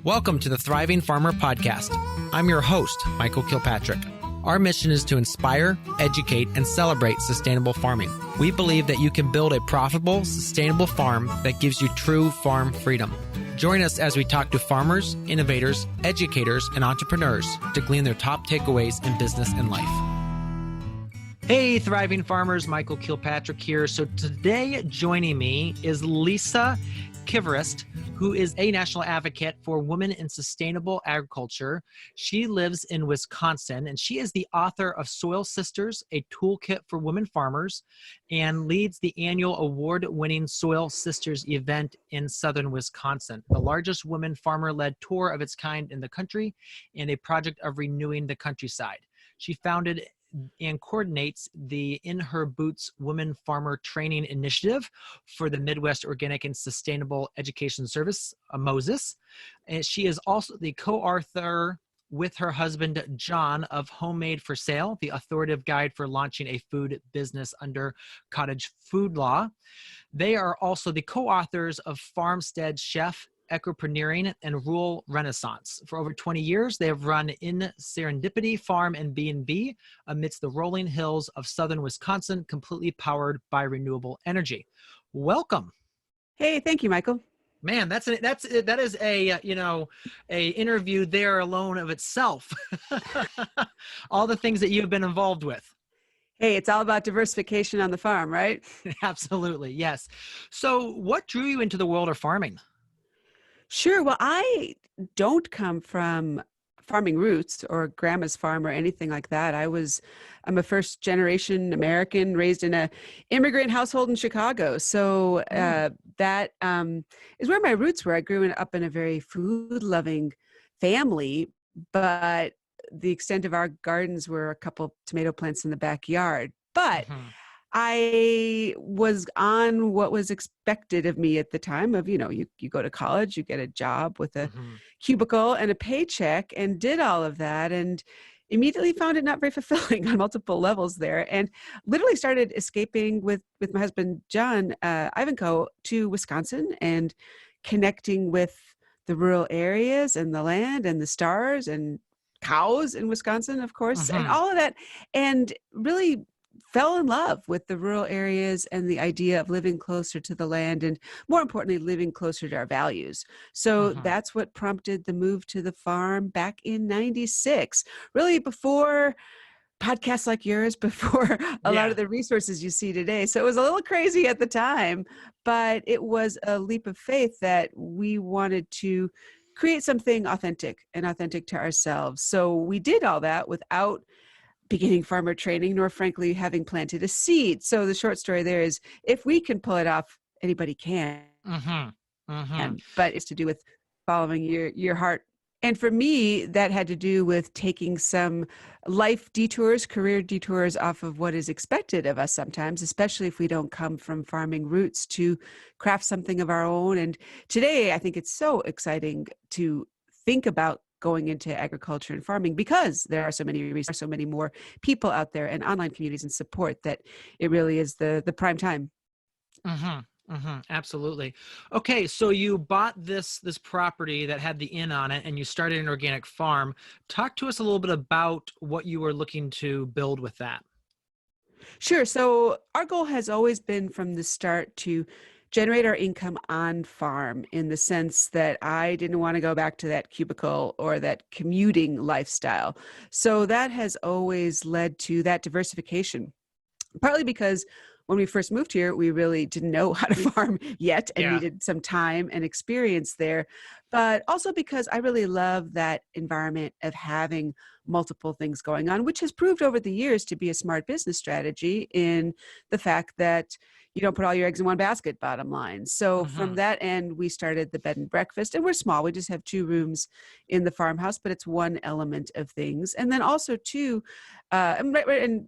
Welcome to the Thriving Farmer Podcast. I'm your host, Michael Kilpatrick. Our mission is to inspire, educate, and celebrate sustainable farming. We believe that you can build a profitable, sustainable farm that gives you true farm freedom. Join us as we talk to farmers, innovators, educators, and entrepreneurs to glean their top takeaways in business and life. Hey, Thriving Farmers, Michael Kilpatrick here. So today joining me is Lisa Kivirist, who is a national advocate for women in sustainable agriculture. She lives in Wisconsin, and she is the author of Soil Sisters, a toolkit for women farmers, and leads the annual award-winning Soil Sisters event in southern Wisconsin, the largest women farmer-led tour of its kind in the country and a project of renewing the countryside. She founded and coordinates the In Her Boots Women Farmer Training Initiative for the Midwest Organic and Sustainable Education Service, MOSES. And she is also the co-author with her husband, John, of Homemade for Sale, the authoritative guide for launching a food business under cottage-food law. They are also the co-authors of Farmstead Chef, Ecopreneuring, and Rural Renaissance. For over 20 years, they have run In Serendipity Farm and B&B amidst the rolling hills of southern Wisconsin, completely powered by renewable energy. Welcome. Hey, thank you, Michael. Man, that is a interview there alone of itself. All the things that you've been involved with. Hey, it's all about diversification on the farm, right? Absolutely, yes. So what drew you into the world of farming? Sure. Well, I don't come from farming roots or grandma's farm or anything like that. I'm a first generation American raised in a immigrant household in Chicago. So that is where my roots were. I grew up in a very food loving family, but the extent of our gardens were a couple tomato plants in the backyard. But I was on what was expected of me at the time of, you go to college, you get a job with a cubicle and a paycheck, and did all of that and immediately found it not very fulfilling on multiple levels there, and literally started escaping with my husband, John Ivanko, to Wisconsin and connecting with the rural areas and the land and the stars and cows in Wisconsin, of course, and all of that, and really fell in love with the rural areas and the idea of living closer to the land and, more importantly, living closer to our values. So that's what prompted the move to the farm back in 96, really before podcasts like yours, before a lot of the resources you see today. So it was a little crazy at the time, but it was a leap of faith that we wanted to create something authentic to ourselves. So we did all that without beginning farmer training, nor frankly having planted a seed. So the short story there is, if we can pull it off, anybody can. But it's to do with following your heart. And for me, that had to do with taking some life detours, career detours off of what is expected of us sometimes, especially if we don't come from farming roots, to craft something of our own. And today, I think it's so exciting to think about going into agriculture and farming, because there are so many resources, so many more people out there and online communities and support, that it really is the prime time. Absolutely. Okay, so you bought this property that had the inn on it, and you started an organic farm. Talk to us a little bit about what you were looking to build with that. Sure. So our goal has always been from the start to generate our income on farm, in the sense that I didn't want to go back to that cubicle or that commuting lifestyle. So that has always led to that diversification, partly because when we first moved here, we really didn't know how to farm yet and needed some time and experience there. But also because I really love that environment of having multiple things going on, which has proved over the years to be a smart business strategy, in the fact that you don't put all your eggs in one basket, bottom line. So from that end, we started the bed and breakfast, and we're small. We just have 2 rooms in the farmhouse, but it's one element of things. And then also too, and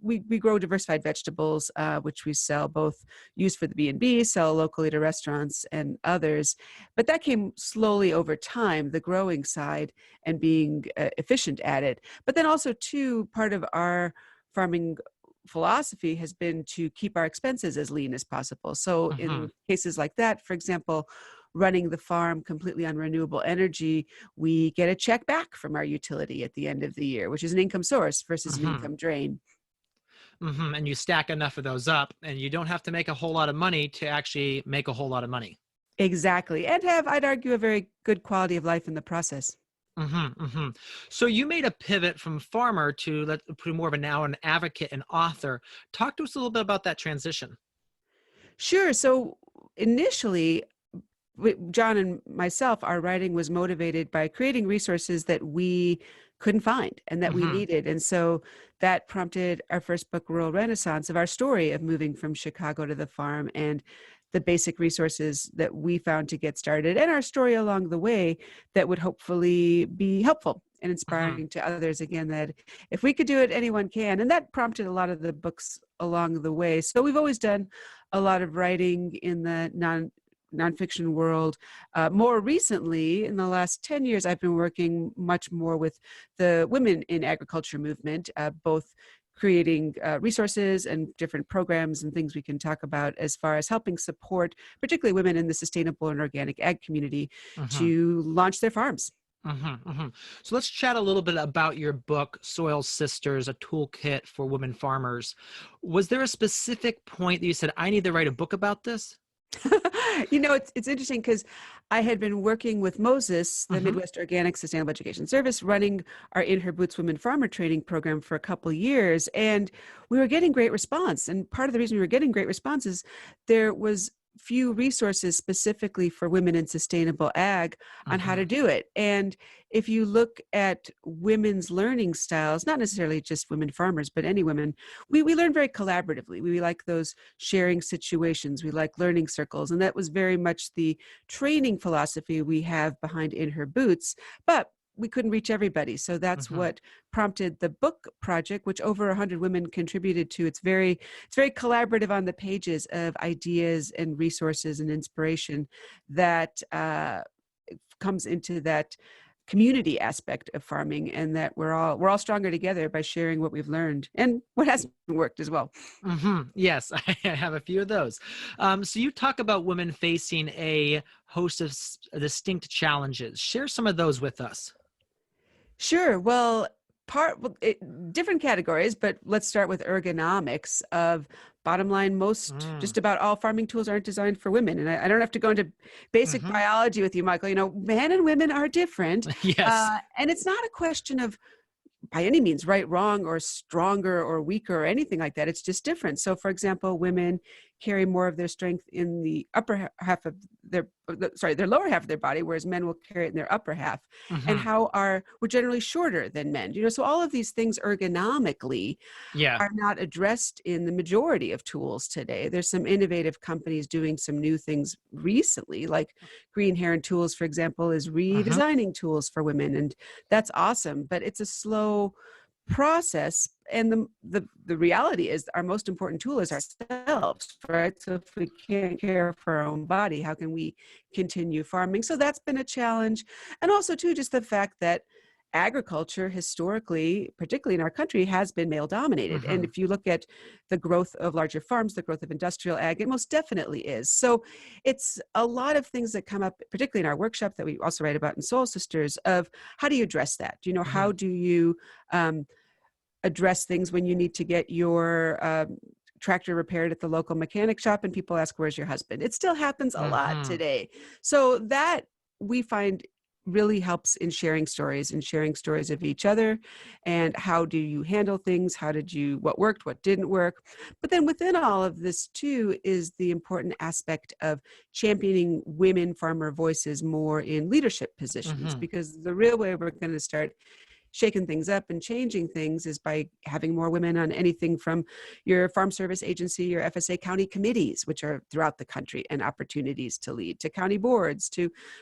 we grow diversified vegetables, which we sell, both used for the B&B, sell locally to restaurants and others. But that came slowly over time, the growing side and being efficient at it. But then also too, part of our farming philosophy has been to keep our expenses as lean as possible. So in cases like that, for example, running the farm completely on renewable energy, we get a check back from our utility at the end of the year, which is an income source versus an income drain. And you stack enough of those up and you don't have to make a whole lot of money to actually make a whole lot of money. Exactly. And have, I'd argue, a very good quality of life in the process. So you made a pivot from farmer to more of now an advocate and author. Talk to us a little bit about that transition. Sure. So initially, John and myself, our writing was motivated by creating resources that we couldn't find and that we needed. And so that prompted our first book, Rural Renaissance, of our story of moving from Chicago to the farm and the basic resources that we found to get started, and our story along the way that would hopefully be helpful and inspiring to others. Again, that if we could do it, anyone can. And that prompted a lot of the books along the way. So we've always done a lot of writing in the nonfiction world. More recently, in the last 10 years, I've been working much more with the women in agriculture movement, both creating resources and different programs and things we can talk about as far as helping support, particularly women in the sustainable and organic ag community, to launch their farms. So let's chat a little bit about your book, Soil Sisters, a toolkit for women farmers. Was there a specific point that you said, I need to write a book about this? It's interesting because I had been working with Moses, the Midwest Organic Sustainable Education Service, running our In Her Boots Women Farmer Training Program for a couple of years, and we were getting great response. And part of the reason we were getting great response is there was few resources specifically for women in sustainable ag on how to do it. And if you look at women's learning styles, not necessarily just women farmers, but any women, we learn very collaboratively. We like those sharing situations. We like learning circles. And that was very much the training philosophy we have behind In Her Boots. But we couldn't reach everybody. So that's what prompted the book project, which over 100 women contributed to. It's very collaborative on the pages of ideas and resources and inspiration that comes into that community aspect of farming, and that we're all stronger together by sharing what we've learned and what hasn't worked as well. Yes, I have a few of those. So you talk about women facing a host of distinct challenges. Share some of those with us. Sure. Well, different categories, but let's start with ergonomics. Of bottom line, just about all farming tools aren't designed for women. And I don't have to go into basic biology with you, Michael. Men and women are different. Yes. And it's not a question of by any means right, wrong, or stronger or weaker or anything like that. It's just different. So for example, women carry more of their strength in the upper half of their lower half of their body, whereas men will carry it in their upper half. And we're generally shorter than men. So all of these things ergonomically are not addressed in the majority of tools today. There's some innovative companies doing some new things recently, like Green Heron Tools, for example, is redesigning tools for women, and that's awesome. But it's a slow process, and the reality is our most important tool is ourselves, right? So if we can't care for our own body, how can we continue farming? So that's been a challenge. And also too, just the fact that agriculture historically, particularly in our country, has been male dominated. And if you look at the growth of larger farms, the growth of industrial ag, it most definitely is. So it's a lot of things that come up, particularly in our workshop that we also write about in Soul Sisters, of how do you address that? How do you address things when you need to get your tractor repaired at the local mechanic shop and people ask, where's your husband? It still happens a lot today. So that we find really helps in sharing stories of each other, and how do you handle things, what worked, what didn't work. But then within all of this too is the important aspect of championing women farmer voices more in leadership positions, because the real way we're going to start shaking things up and changing things is by having more women on anything from your farm service agency, your FSA county committees, which are throughout the country, and opportunities to lead, to county boards,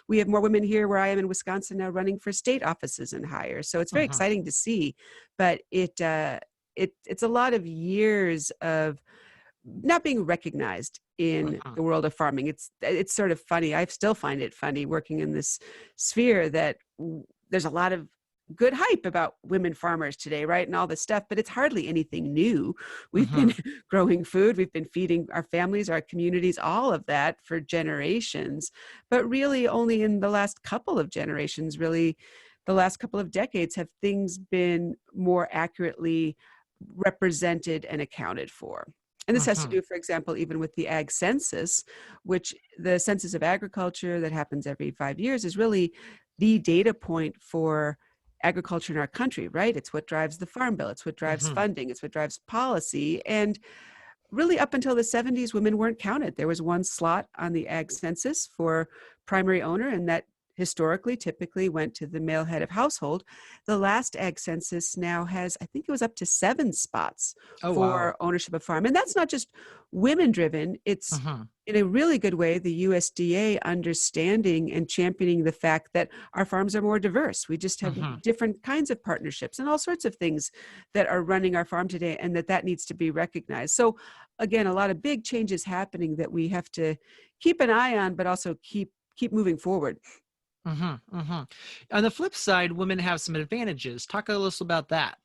we have more women here where I am in Wisconsin now running for state offices and higher. So it's very exciting to see, but it's a lot of years of not being recognized in the world of farming. It's sort of funny. I still find it funny working in this sphere that there's a lot of good hype about women farmers today, right? And all this stuff, but it's hardly anything new. We've been growing food, we've been feeding our families, our communities, all of that for generations. But really only in the last couple of generations, really the last couple of decades, have things been more accurately represented and accounted for. And this has to do, for example, even with the ag census, which the census of agriculture that happens every 5 years is really the data point for agriculture in our country, right? It's what drives the farm bill. It's what drives funding. It's what drives policy. And really up until the 70s, women weren't counted. There was one slot on the ag census for primary owner, and that historically typically went to the male head of household. The last ag census now has, I think it was up to 7 spots Oh, for wow. ownership of farm. And that's not just women driven. It's in a really good way, the USDA understanding and championing the fact that our farms are more diverse. We just have different kinds of partnerships and all sorts of things that are running our farm today, and that needs to be recognized. So again, a lot of big changes happening that we have to keep an eye on, but also keep moving forward. On the flip side, women have some advantages. Talk a little about that.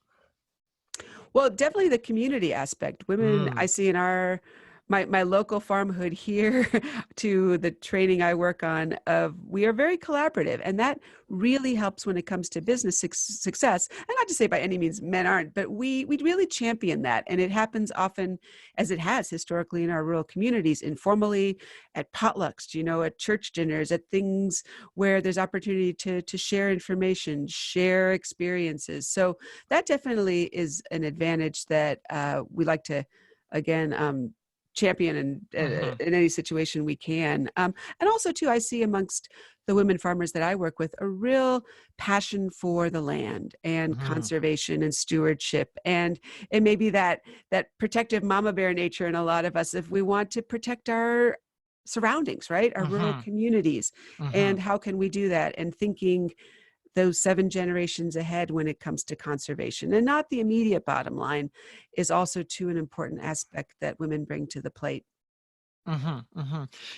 Well, definitely the community aspect. Women, I see in my local farmhood here to the training I work on, we are very collaborative, and that really helps when it comes to business success. And not to say by any means men aren't, but we really champion that, and it happens often, as it has historically in our rural communities, informally, at potlucks, at church dinners, at things where there's opportunity to share information, share experiences. So that definitely is an advantage that we like to, again, champion in any situation we can. And also too, I see amongst the women farmers that I work with a real passion for the land and conservation and stewardship. And it may be that protective mama bear nature in a lot of us, if we want to protect our surroundings, right? Our rural communities. And how can we do that? And thinking those 7 generations ahead when it comes to conservation, and not the immediate bottom line, is also too an important aspect that women bring to the plate. I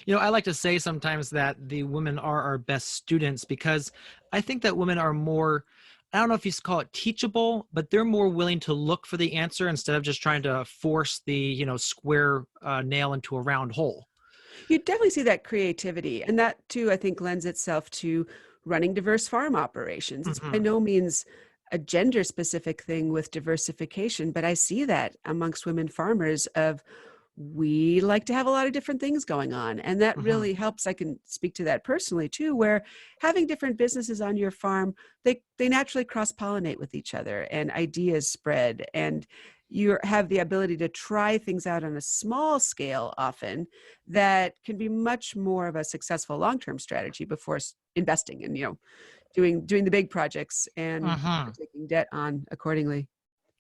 like to say sometimes that the women are our best students, because I think that women are more, I don't know if you call it teachable, but they're more willing to look for the answer instead of just trying to force the, square nail into a round hole. You definitely see that creativity, and that too, I think, lends itself to running diverse farm operations. It's by no means a gender specific thing with diversification, but I see that amongst women farmers of, we like to have a lot of different things going on. And that really helps. I can speak to that personally too, where having different businesses on your farm, they naturally cross-pollinate with each other, and ideas spread, and you have the ability to try things out on a small scale often that can be much more of a successful long-term strategy before investing and, doing the big projects and taking debt on accordingly.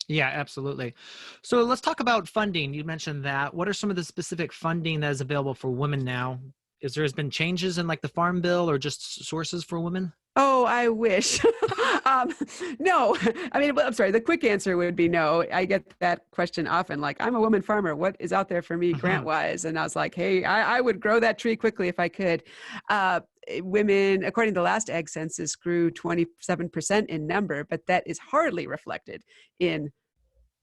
Yeah, absolutely. So let's talk about funding. You mentioned that. What are some of the specific funding that is available for women now? Has been changes in like the farm bill or just sources for women? Oh, I wish. No, I mean, I'm sorry. The quick answer would be no. I get that question often. Like, I'm a woman farmer. What is out there for me grant wise? And I was like, hey, I would grow that tree quickly if I could. Women, according to the last ag census, grew 27% in number, but that is hardly reflected in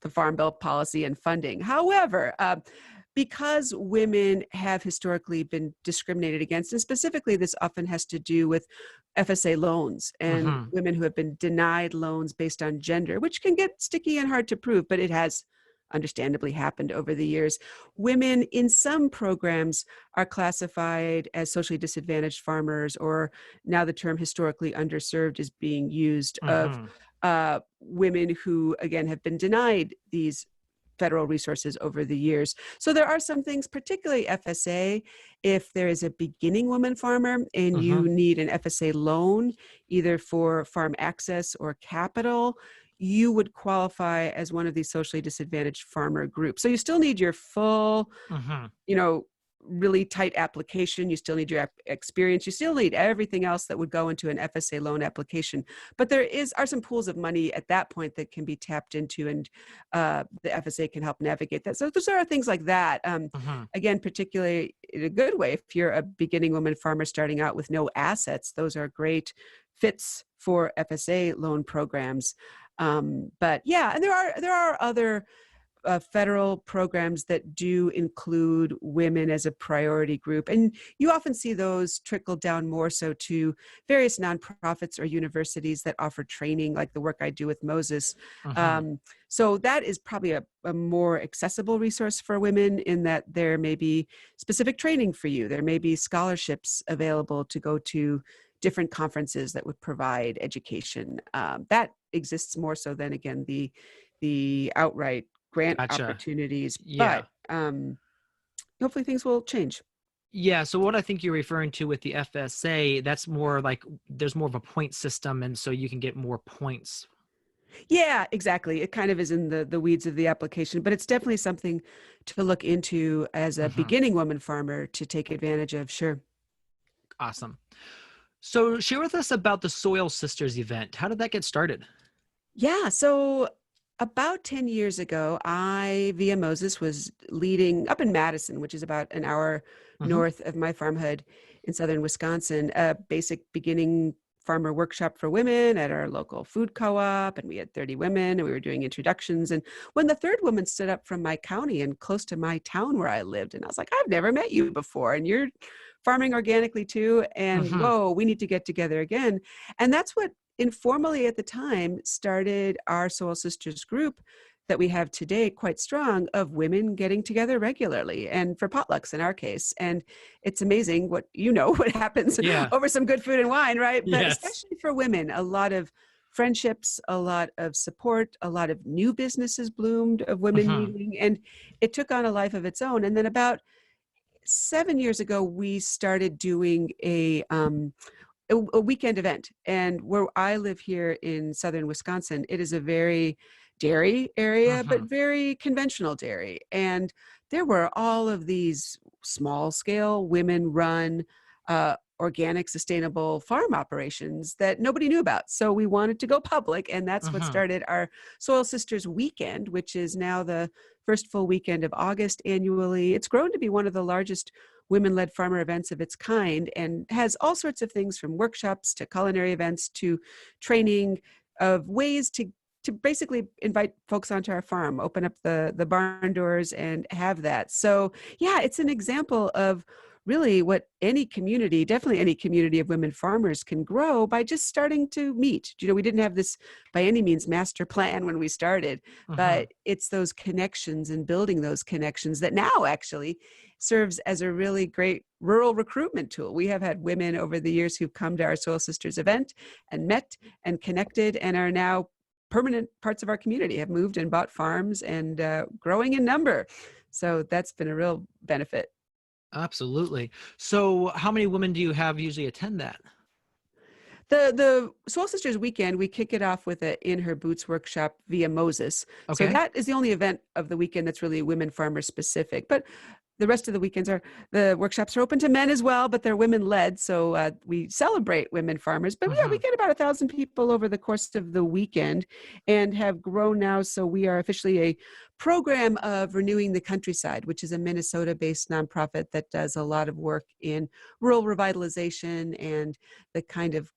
the Farm Bill policy and funding. However, because women have historically been discriminated against, and specifically this often has to do with FSA loans and women who have been denied loans based on gender, which can get sticky and hard to prove, but it has understandably happened over the years. Women in some programs are classified as socially disadvantaged farmers, or now the term historically underserved is being used of women who, again, have been denied these federal resources over the years. So there are some things, particularly FSA, if there is a beginning woman farmer and you need an FSA loan, either for farm access or capital, you would qualify as one of these socially disadvantaged farmer groups. So you still need your full, really tight application. You still need your experience. You still need everything else that would go into an FSA loan application. But there are some pools of money at that point that can be tapped into, and the FSA can help navigate that. So those are things like that. Again, particularly in a good way, if you're a beginning woman farmer starting out with no assets, those are great fits for FSA loan programs. But yeah, and there are other federal programs that do include women as a priority group. And you often see those trickle down more so to various nonprofits or universities that offer training, like the work I do with Moses. So that is probably a more accessible resource for women, in that there may be specific training for you. There may be scholarships available to go to different conferences that would provide education. That exists more so than, again, the outright grant opportunities. Yeah. But hopefully things will change. Yeah. So what I think you're referring to with the FSA, that's more like there's more of a point system, and so you can get more points. Yeah, exactly. It kind of is in the weeds of the application, but it's definitely something to look into as a beginning woman farmer to take advantage of. Sure. Awesome. So share with us about the Soil Sisters event. How did that get started? Yeah. So about 10 years ago, I, via Moses, was leading up in Madison, which is about an hour north of my farmhood in southern Wisconsin, a basic beginning farmer workshop for women at our local food co-op. And we had 30 women, and we were doing introductions. And when the third woman stood up from my county and close to my town where I lived, and I was like, I've never met you before, and you're farming organically too. And whoa, we need to get together again. And that's what informally at the time started our Soil Sisters group that we have today, quite strong, of women getting together regularly, and for potlucks in our case. And it's amazing what happens over some good food and wine, right? But especially for women, a lot of friendships, a lot of support, a lot of new businesses bloomed of women meeting, and it took on a life of its own. And then about 7 years ago, we started doing a weekend event. And where I live here in southern Wisconsin, it is a very dairy area, but very conventional dairy. And there were all of these small scale women run organic, sustainable farm operations that nobody knew about. So we wanted to go public, and that's what started our Soil Sisters Weekend, which is now the first full weekend of August annually. It's grown to be one of the largest women-led farmer events of its kind, and has all sorts of things from workshops to culinary events to training of ways to basically invite folks onto our farm, open up the barn doors and have that. So yeah, it's an example of really what any community, definitely any community of women farmers, can grow by just starting to meet. We didn't have this by any means master plan when we started, but it's those connections and building those connections that now actually serves as a really great rural recruitment tool. We have had women over the years who've come to our Soil Sisters event and met and connected, and are now permanent parts of our community, have moved and bought farms, and growing in number. So that's been a real benefit. Absolutely. So how many women do you have usually attend that? The Soul Sisters Weekend, we kick it off with a In Her Boots workshop via Moses. Okay. So that is the only event of the weekend that's really women farmer specific. But the rest of the weekends the workshops are open to men as well, but they're women led. So we celebrate women farmers. But yeah, we get about 1,000 people over the course of the weekend, and have grown now. So we are officially a program of Renewing the Countryside, which is a Minnesota-based nonprofit that does a lot of work in rural revitalization and the kind of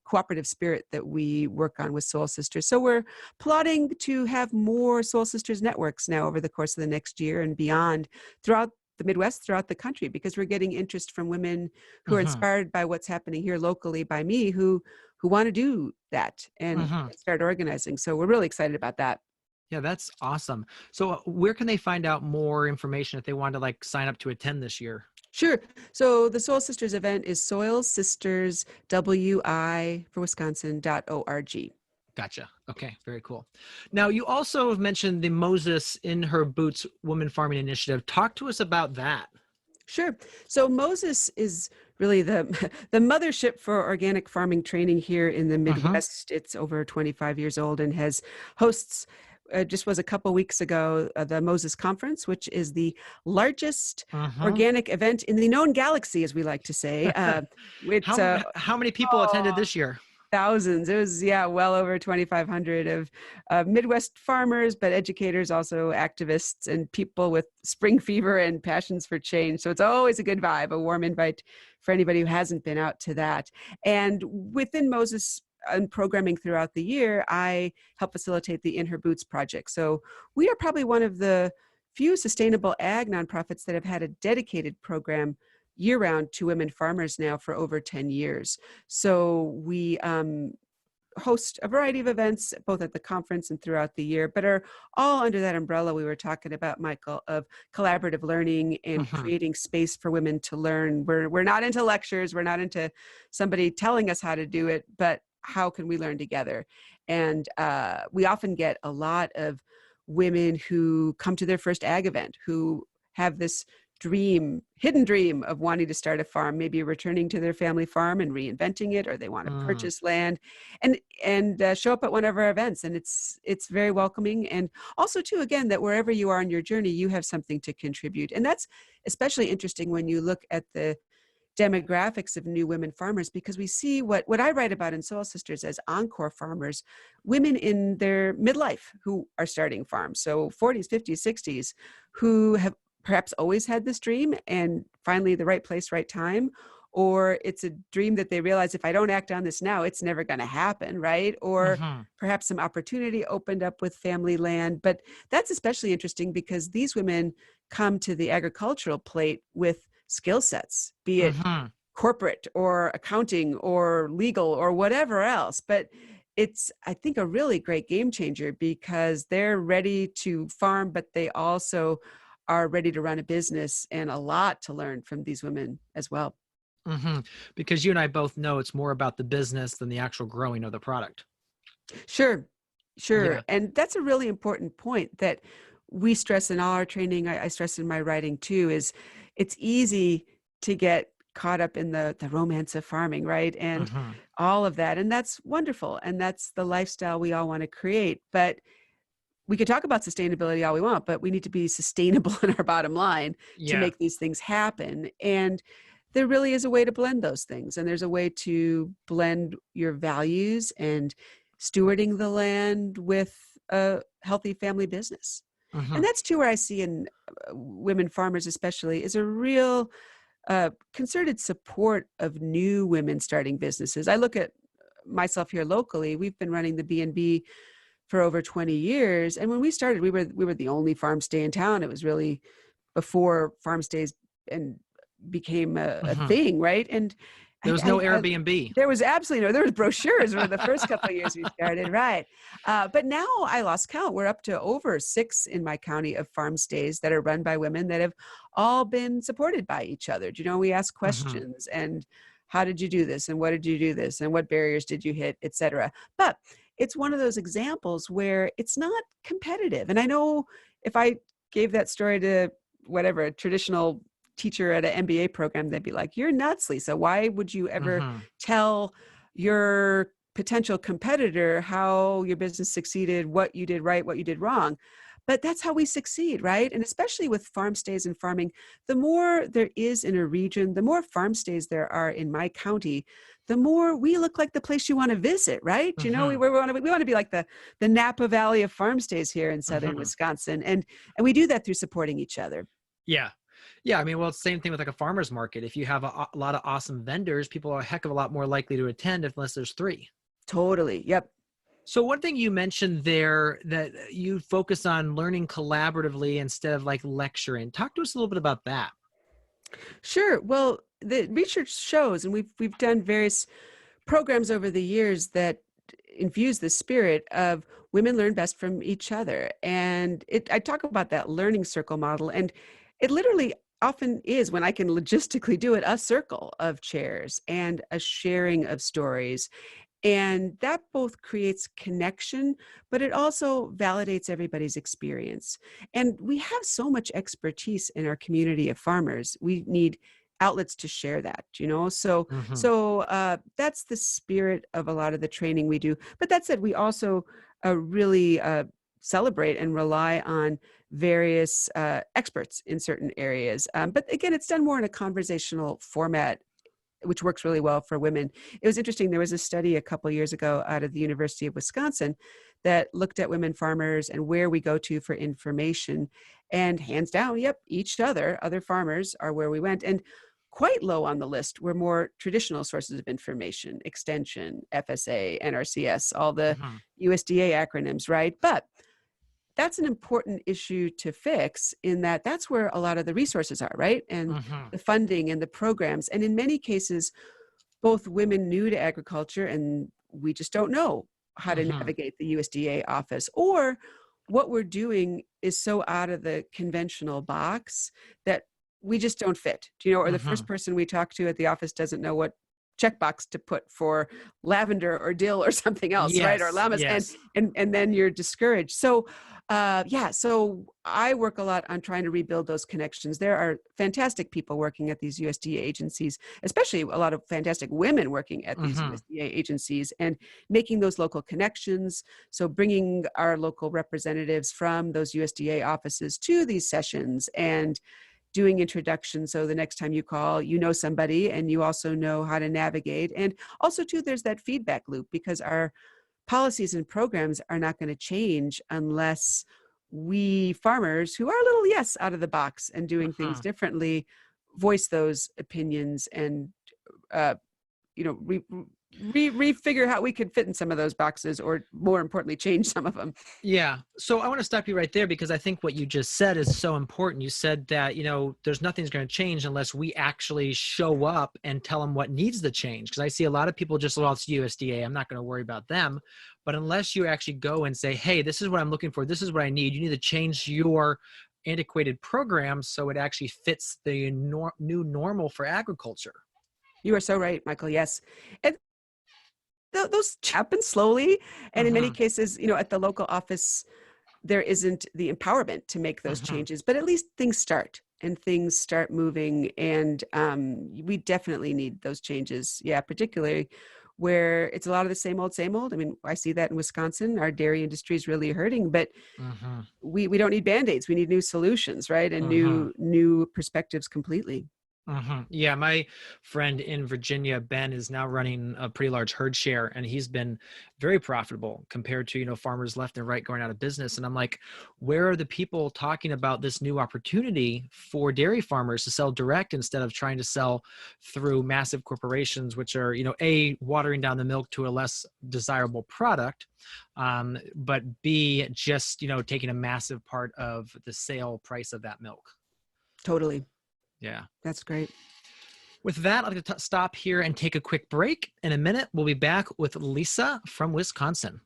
cooperative spirit that we work on with Soul Sisters. So we're plotting to have more Soul Sisters networks now over the course of the next year and beyond, throughout the Midwest, throughout the country, because we're getting interest from women who are inspired by what's happening here locally by me, who want to do that and start organizing. So we're really excited about that. Yeah, that's awesome. So where can they find out more information if they want to sign up to attend this year? Sure. So the Soil Sisters event is soilsisterswi for Wisconsin.org. Gotcha. Okay, very cool. Now, you also have mentioned the Moses In Her Boots Woman Farming Initiative. Talk to us about that. Sure. So Moses is really the mothership for organic farming training here in the Midwest. It's over 25 years old and hosts just was a couple weeks ago, the Moses Conference, which is the largest Uh-huh. organic event in the known galaxy, as we like to say. It's How many people attended this year? thousands. It was, yeah, well over 2,500 of Midwest farmers, but educators, also activists and people with spring fever and passions for change. So it's always a good vibe, a warm invite for anybody who hasn't been out to that. And within Moses and programming throughout the year, I help facilitate the In Her Boots project. So we are probably one of the few sustainable ag nonprofits that have had a dedicated program year-round to women farmers now for over 10 years. So we host a variety of events, both at the conference and throughout the year, but are all under that umbrella we were talking about, Michael, of collaborative learning and Uh-huh. creating space for women to learn. We're not into lectures, we're not into somebody telling us how to do it, but how can we learn together? And we often get a lot of women who come to their first ag event, who have this hidden dream of wanting to start a farm, maybe returning to their family farm and reinventing it, or they want to Mm. purchase land and show up at one of our events. And it's very welcoming. And also too, again, that wherever you are on your journey, you have something to contribute. And that's especially interesting when you look at the demographics of new women farmers, because we see what I write about in Soil Sisters as encore farmers, women in their midlife who are starting farms. So 40s, 50s, 60s, who have perhaps always had this dream and finally the right place, right time, or it's a dream that they realize if I don't act on this now, it's never going to happen, right? Or Uh-huh. perhaps some opportunity opened up with family land. But that's especially interesting because these women come to the agricultural plate with skill sets, be it Uh-huh. corporate or accounting or legal or whatever else. But it's, I think, a really great game changer because they're ready to farm, but they also are ready to run a business, and a lot to learn from these women as well. Uh-huh. Because you and I both know it's more about the business than the actual growing of the product. Sure, sure. Yeah. And that's a really important point that we stress in all our training. I stress in my writing too, is it's easy to get caught up in the romance of farming, right? And Uh-huh. all of that. And that's wonderful. And that's the lifestyle we all want to create. But we could talk about sustainability all we want, but we need to be sustainable in our bottom line to Yeah. make these things happen. And there really is a way to blend those things. And there's a way to blend your values and stewarding the land with a healthy family business. And Uh-huh. that's too where I see in women farmers, especially, is a real concerted support of new women starting businesses. I look at myself here locally. We've been running the B&B for over 20 years. And when we started, we were the only farm stay in town. It was really before farm stays and became a Uh-huh. thing, right? And There was no Airbnb. there was absolutely no, there was brochures for the first couple of years we started, right? But now I lost count. We're up to over 6 in my county of farm stays that are run by women that have all been supported by each other. Do you know, we ask Uh-huh. questions and how did you do this? And what did you do this? And what barriers did you hit, et cetera. But it's one of those examples where it's not competitive. And I know if I gave that story to whatever, a traditional teacher at an MBA program, they'd be like, you're nuts, Lisa. Why would you ever Uh-huh. tell your potential competitor how your business succeeded, what you did right, what you did wrong? But that's how we succeed, right? And especially with farm stays and farming, the more there is in a region, the more farm stays there are in my county, the more we look like the place you want to visit, right? You know, Uh-huh. we want to be like the Napa Valley of farm stays here in southern Uh-huh. Wisconsin, and we do that through supporting each other. Yeah. Yeah. I mean, well, it's the same thing with like a farmer's market. If you have a lot of awesome vendors, people are a heck of a lot more likely to attend unless there's 3. Totally. Yep. So one thing you mentioned there that you focus on learning collaboratively instead of like lecturing. Talk to us a little bit about that. Sure. Well, the research shows, and we've done various programs over the years that infuse the spirit of women learn best from each other. And I talk about that learning circle model, and it literally often is, when I can logistically do it, a circle of chairs and a sharing of stories. And that both creates connection, but it also validates everybody's experience. And we have so much expertise in our community of farmers. We need outlets to share that, you know? So, Uh-huh. that's the spirit of a lot of the training we do. But that said, we also really celebrate and rely on various experts in certain areas. But again, it's done more in a conversational format, which works really well for women. It was interesting. There was a study a couple of years ago out of the University of Wisconsin that looked at women farmers and where we go to for information. And hands down, yep, other farmers are where we went. And quite low on the list were more traditional sources of information, Extension, FSA, NRCS, all the Mhm. USDA acronyms, right? But that's an important issue to fix, in that that's where a lot of the resources are, right? And Mhm. the funding and the programs. And in many cases, both women new to agriculture, and we just don't know how to Mhm. navigate the USDA office, or what we're doing is so out of the conventional box that we just don't fit. Do you know, or the first Mhm. person we talk to at the office doesn't know what checkbox to put for lavender or dill or something else, right? Or Yes. llamas, Yes. and then you're discouraged. So yeah, so I work a lot on trying to rebuild those connections. There are fantastic people working at these USDA agencies, especially a lot of fantastic women working at these Mhm. USDA agencies, and making those local connections. So bringing our local representatives from those USDA offices to these sessions and doing introductions. So the next time you call, you know somebody and you also know how to navigate. And also too, there's that feedback loop, because our policies and programs are not going to change unless we farmers, who are a little, yes, out of the box and doing things Mhm. differently, voice those opinions and uh, you know, refigure how we could fit in some of those boxes, or more importantly, change some of them. Yeah. So I want to stop you right there because I think what you just said is so important. You said that, there's nothing's going to change unless we actually show up and tell them what needs to change. Because I see a lot of people just, well, it's USDA, I'm not going to worry about them. But unless you actually go and say, hey, this is what I'm looking for, this is what I need, you need to change your antiquated program so it actually fits the new normal for agriculture. You are so right, Michael. Yes. And those happen slowly. And in many Mm-hmm. cases, at the local office, there isn't the empowerment to make those Mm-hmm. changes, but at least things start and things start moving. And we definitely need those changes. Yeah, particularly where it's a lot of the same old, same old. I mean, I see that in Wisconsin. Our dairy industry is really hurting, but Mm-hmm. we don't need band-aids. We need new solutions, right? And Mm-hmm. new perspectives completely. Yeah, my friend in Virginia, Ben, is now running a pretty large herd share, and he's been very profitable compared to, farmers left and right going out of business. And I'm like, where are the people talking about this new opportunity for dairy farmers to sell direct instead of trying to sell through massive corporations, which are, watering down the milk to a less desirable product, but B, just, taking a massive part of the sale price of that milk. Totally. Yeah. That's great. With that, I'd like to stop here and take a quick break. In a minute, we'll be back with Lisa from Wisconsin.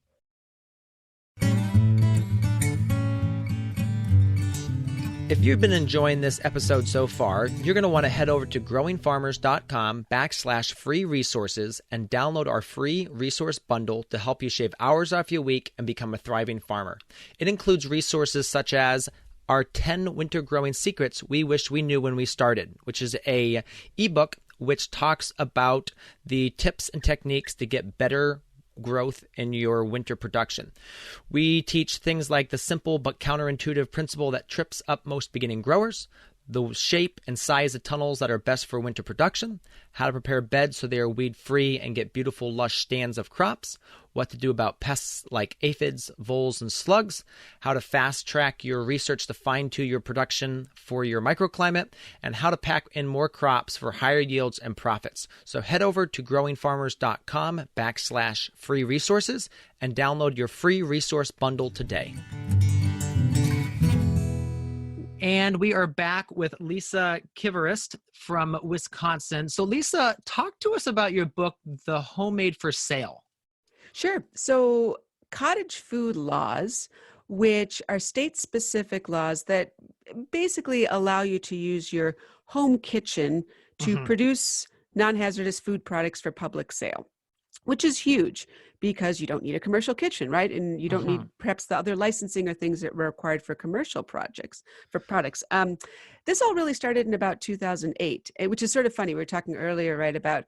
If you've been enjoying this episode so far, you're going to want to head over to growingfarmers.com/free resources and download our free resource bundle to help you shave hours off your week and become a thriving farmer. It includes resources such as our 10 winter growing secrets we wish we knew when we started, which is a ebook which talks about the tips and techniques to get better growth in your winter production. We teach things like the simple but counterintuitive principle that trips up most beginning growers, the shape and size of tunnels that are best for winter production, how to prepare beds so they are weed-free and get beautiful, lush stands of crops, what to do about pests like aphids, voles, and slugs, how to fast-track your research to fine-tune your production for your microclimate, and how to pack in more crops for higher yields and profits. So head over to growingfarmers.com/free resources and download your free resource bundle today. And we are back with Lisa Kivirist from Wisconsin. So Lisa, talk to us about your book, The Homemade for Sale. Sure. So cottage food laws, which are state-specific laws that basically allow you to use your home kitchen to Mm-hmm. produce non-hazardous food products for public sale, which is huge because you don't need a commercial kitchen, right? And you don't Mm-hmm. need perhaps the other licensing or things that were required for commercial projects, for products. This all really started in about 2008, which is sort of funny. We were talking earlier, right, about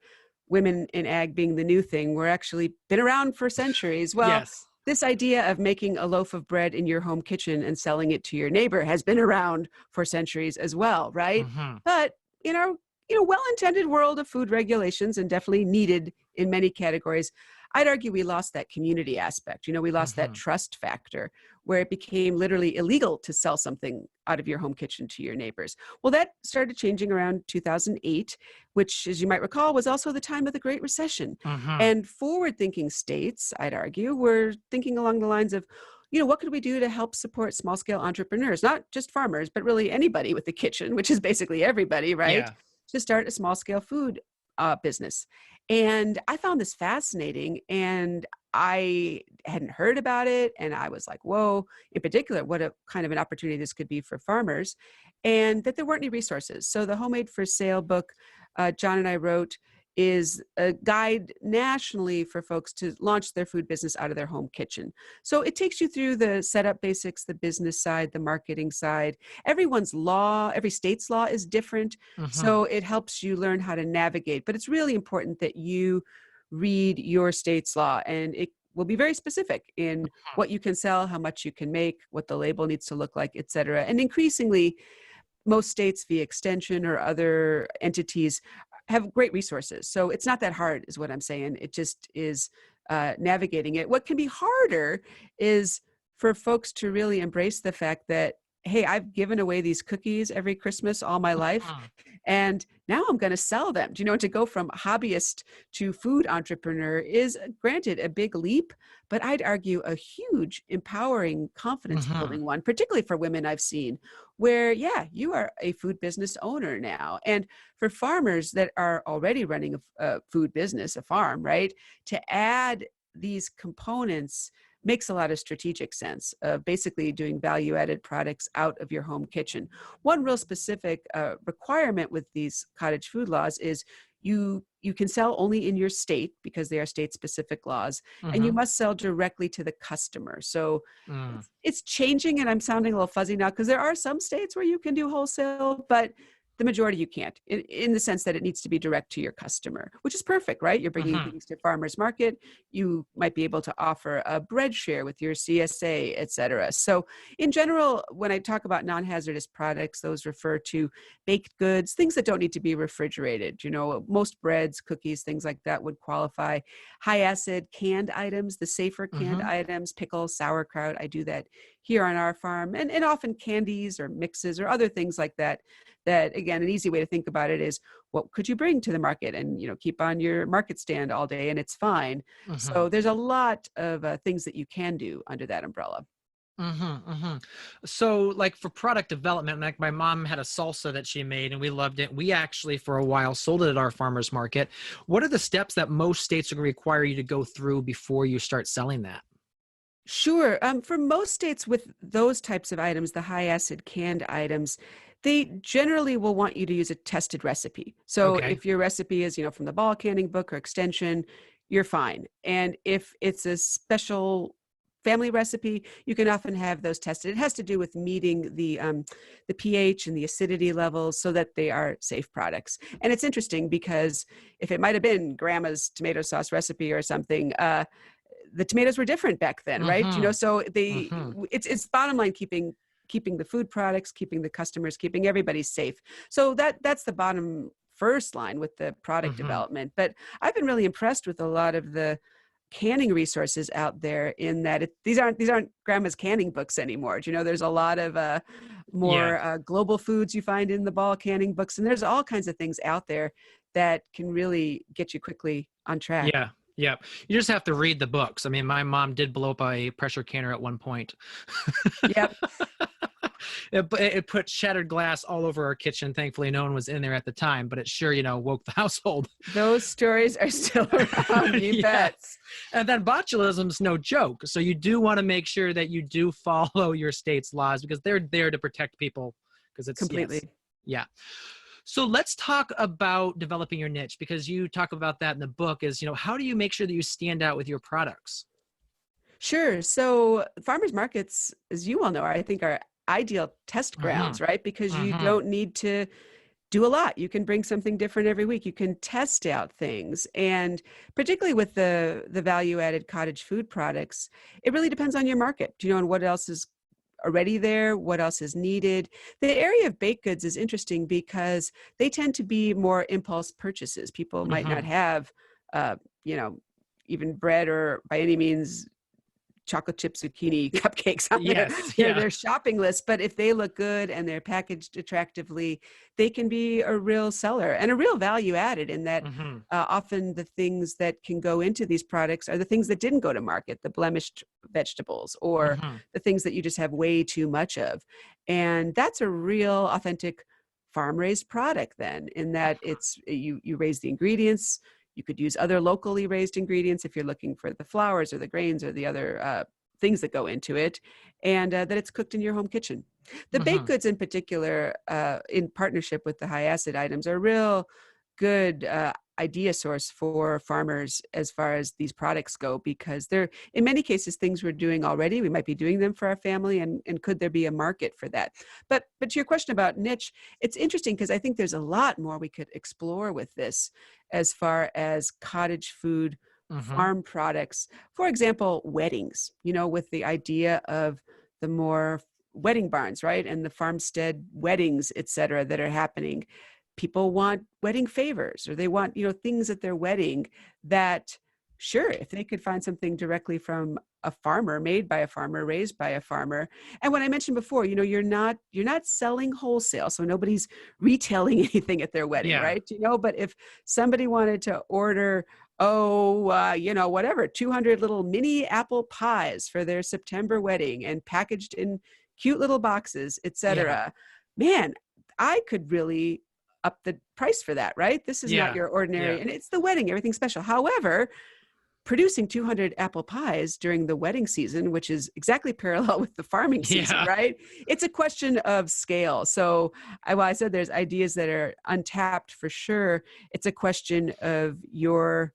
women in ag being the new thing. We're actually been around for centuries. Well, Yes. this idea of making a loaf of bread in your home kitchen and selling it to your neighbor has been around for centuries as well, right? Mm-hmm. But in our well-intended world of food regulations, and definitely needed in many categories, I'd argue we lost that community aspect. We lost that Mm-hmm. trust factor where it became literally illegal to sell something out of your home kitchen to your neighbors. Well, that started changing around 2008, which, as you might recall, was also the time of the Great Recession. Mm-hmm. And forward-thinking states, I'd argue, were thinking along the lines of, what could we do to help support small-scale entrepreneurs, not just farmers, but really anybody with a kitchen, which is basically everybody, right? Yeah. To start a small-scale food business. And I found this fascinating, and I hadn't heard about it. And I was like, whoa, in particular, what a kind of an opportunity this could be for farmers, and that there weren't any resources. So the Homemade for Sale book John and I wrote is a guide nationally for folks to launch their food business out of their home kitchen. So it takes you through the setup basics, the business side, the marketing side. Every state's law is different. Mm-hmm. So it helps you learn how to navigate. But it's really important that you read your state's law, and it will be very specific in what you can sell, how much you can make, what the label needs to look like, et cetera. And increasingly, most states via extension or other entities have great resources. So it's not that hard is what I'm saying. It just is navigating it. What can be harder is for folks to really embrace the fact that, hey, I've given away these cookies every Christmas all my life, Mm-hmm. and now I'm going to sell them. To go from hobbyist to food entrepreneur is, granted, a big leap, but I'd argue a huge, empowering, confidence Mm-hmm. building one, particularly for women I've seen, where, yeah, you are a food business owner now. And for farmers that are already running a food business, a farm, right, to add these components makes a lot of strategic sense of basically doing value-added products out of your home kitchen. One real specific requirement with these cottage food laws is you can sell only in your state because they are state-specific laws, and you Mm-hmm. must sell directly to the customer. So Mm. it's changing, and I'm sounding a little fuzzy now because there are some states where you can do wholesale, but the majority you can't, in the sense that it needs to be direct to your customer, which is perfect, right? You're bringing Mm-hmm. things to farmers market. You might be able to offer a bread share with your CSA, et cetera. So in general, when I talk about non-hazardous products, those refer to baked goods, things that don't need to be refrigerated. Most breads, cookies, things like that would qualify. High acid canned items, the safer canned Mm-hmm. items, pickles, sauerkraut. I do that here on our farm, and often candies or mixes or other things like that. That, again, an easy way to think about it is, what could you bring to the market and keep on your market stand all day and it's fine. Mm-hmm. So there's a lot of things that you can do under that umbrella. Mm-hmm. Mm-hmm. So, like for product development, like my mom had a salsa that she made and we loved it. We actually, for a while, sold it at our farmers market. What are the steps that most states are going to require you to go through before you start selling that? Sure. For most states with those types of items, the high acid canned items, they generally will want you to use a tested recipe. So Okay. if your recipe is, from the ball canning book or extension, you're fine. And if it's a special family recipe, you can often have those tested. It has to do with meeting the pH and the acidity levels so that they are safe products. And it's interesting because if it might have been grandma's tomato sauce recipe or something, the tomatoes were different back then, right? Mm-hmm. So Mm-hmm. it's bottom line, keeping the food products, keeping the customers, keeping everybody safe. So that's the bottom first line with the product Mm-hmm. development. But I've been really impressed with a lot of the canning resources out there, in that these aren't grandma's canning books anymore. There's a lot of Yeah. more global foods you find in the ball canning books, and there's all kinds of things out there that can really get you quickly on track. Yeah. Yeah. You just have to read the books. I mean, my mom did blow up a pressure canner at one point. Yep. It put shattered glass all over our kitchen. Thankfully, no one was in there at the time, but it sure, woke the household. Those stories are still around, you Yeah. bet. And then botulism's no joke. So you do want to make sure that you do follow your state's laws because they're there to protect people. Because it's, yes. Completely. Yeah. So let's talk about developing your niche, because you talk about that in the book is, how do you make sure that you stand out with your products? Sure. So farmers markets, as you all know, I think are ideal test Mm-hmm. grounds, right? Because you Mm-hmm. don't need to do a lot. You can bring something different every week. You can test out things. And particularly with the value-added cottage food products, it really depends on your market, and what else is already there, what else is needed. The area of baked goods is interesting because they tend to be more impulse purchases. People might not have, uh, you know, even bread or by any means chocolate chip zucchini cupcakes on Yes. their shopping list. But if they look good and they're packaged attractively, they can be a real seller and a real value added in that often the things that can go into these products are the things that didn't go to market, the blemished vegetables or the things that you just have way too much of. And that's a real authentic farm raised product then, in that it's you raise the ingredients. You could use other locally raised ingredients if you're looking for the flours or the grains or the other things that go into it, and that it's cooked in your home kitchen. The baked goods in particular, in partnership with the high acid items, are a real good idea source for farmers as far as these products go, because they're in many cases things we're doing already. We might be doing them for our family, and could there be a market for that? But to your question about niche, it's interesting because I think there's a lot more we could explore with this as far as cottage food farm products. For example, weddings, with the idea of the more wedding barns, right? And the farmstead weddings, et cetera, that are happening. People want wedding favors, or they want, things at their wedding that, sure, if they could find something directly from a farmer, made by a farmer, raised by a farmer. And when I mentioned before, you're not selling wholesale, so nobody's retailing anything at their wedding, right? But if somebody wanted to order, whatever, 200 little mini apple pies for their September wedding and packaged in cute little boxes, et cetera, man, I could really up the price for that, right? This is not your ordinary, and it's the wedding, everything special. However, producing 200 apple pies during the wedding season, which is exactly parallel with the farming season, right? It's a question of scale. So I said there's ideas that are untapped for sure. It's a question of your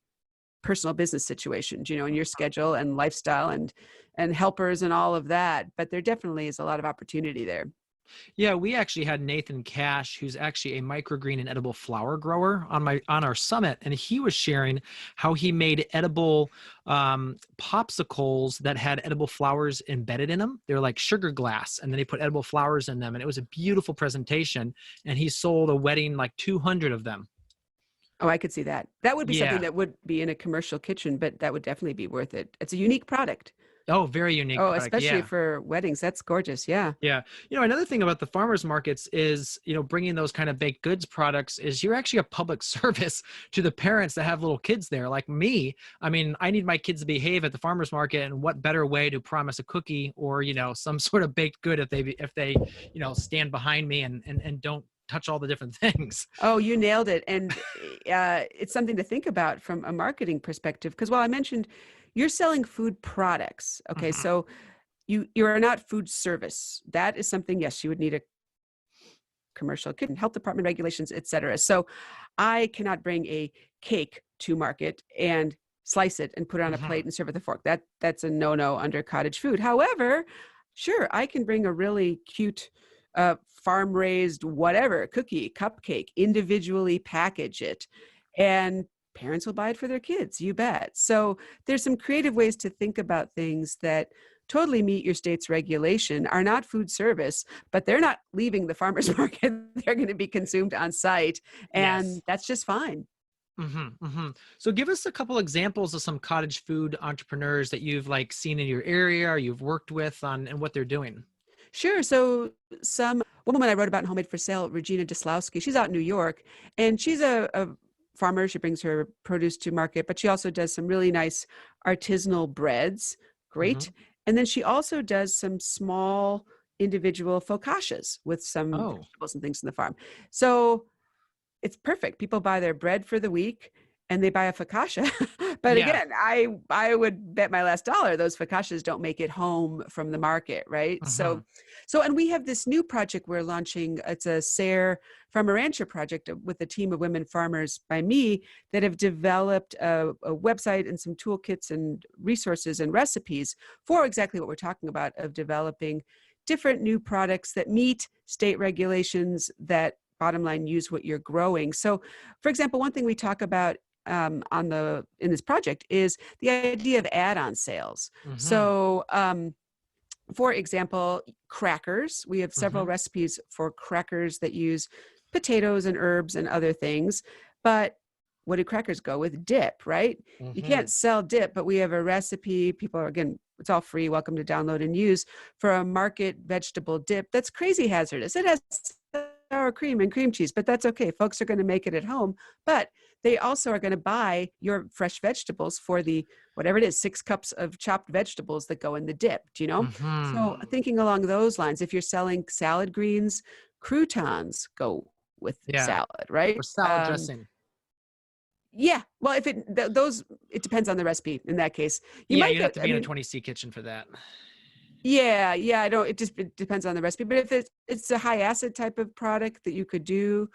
personal business situation, and your schedule and lifestyle and helpers and all of that. But there definitely is a lot of opportunity there. Yeah, we actually had Nathan Cash, who's actually a microgreen and edible flower grower on our summit, and he was sharing how he made edible popsicles that had edible flowers embedded in them. They're like sugar glass, and then he put edible flowers in them, and it was a beautiful presentation. And he sold a wedding like 200 of them. Oh, I could see that. That would be something that would be in a commercial kitchen, but that would definitely be worth it. It's a unique product. Oh, very unique product. Especially for weddings. That's gorgeous. Yeah. Yeah. Another thing about the farmers markets is, bringing those kind of baked goods products is you're actually a public service to the parents that have little kids there. Like me, I mean, I need my kids to behave at the farmers market, and what better way to promise a cookie or, some sort of baked good if they stand behind me and don't touch all the different things. Oh, you nailed it. And it's something to think about from a marketing perspective, because while I mentioned you're selling food products. Okay. So you are not food service. That is something, yes, you would need a commercial kitchen, health department regulations, et cetera. So I cannot bring a cake to market and slice it and put it on a plate and serve it with a fork. That's a no-no under cottage food. However, sure, I can bring a really cute farm-raised whatever, cookie, cupcake, individually package it, and parents will buy it for their kids, you bet. So there's some creative ways to think about things that totally meet your state's regulation, are not food service, but they're not leaving the farmer's market. They're going to be consumed on site, and that's just fine. So give us a couple examples of some cottage food entrepreneurs that you've seen in your area or you've worked with on and what they're doing. Sure. So some woman I wrote about in Homemade for Sale, Regina Dislowski, she's out in New York, and she's a farmer. She brings her produce to market, but she also does some really nice artisanal breads. Great. And then she also does some small individual focaccias with some vegetables and things in the farm. So it's perfect. People buy their bread for the week and they buy a focaccia. But again, I would bet my last dollar those focaccias don't make it home from the market, right? So and we have this new project we're launching. It's a SARE Farmer Rancher project with a team of women farmers by me that have developed a website and some toolkits and resources and recipes for exactly what we're talking about, of developing different new products that meet state regulations, that bottom line, use what you're growing. So, for example, one thing we talk about in this project is the idea of add-on sales. Mm-hmm. So, for example, crackers. We have several Mm-hmm. recipes for crackers that use potatoes and herbs and other things. But what do crackers go with? Dip, right? You Mm-hmm. can't sell dip, but we have a recipe. People are, again, it's all free, welcome to download and use, for a market vegetable dip that's crazy hazardous. It has sour cream and cream cheese, but that's okay. Folks are going to make it at home, but they also are going to buy your fresh vegetables for the whatever it is, 6 cups of chopped vegetables that go in the dip, do you know? So Mm-hmm. thinking along those lines, if you're selling salad greens, croutons go with Yeah. salad, right? Or salad dressing. Yeah. Well, if those, it depends on the recipe in that case. You Yeah, might you'd have get, to I be in a mean, 20C kitchen for that. yeah, I don't, it depends on the recipe, but if it's a high acid type of product that you could do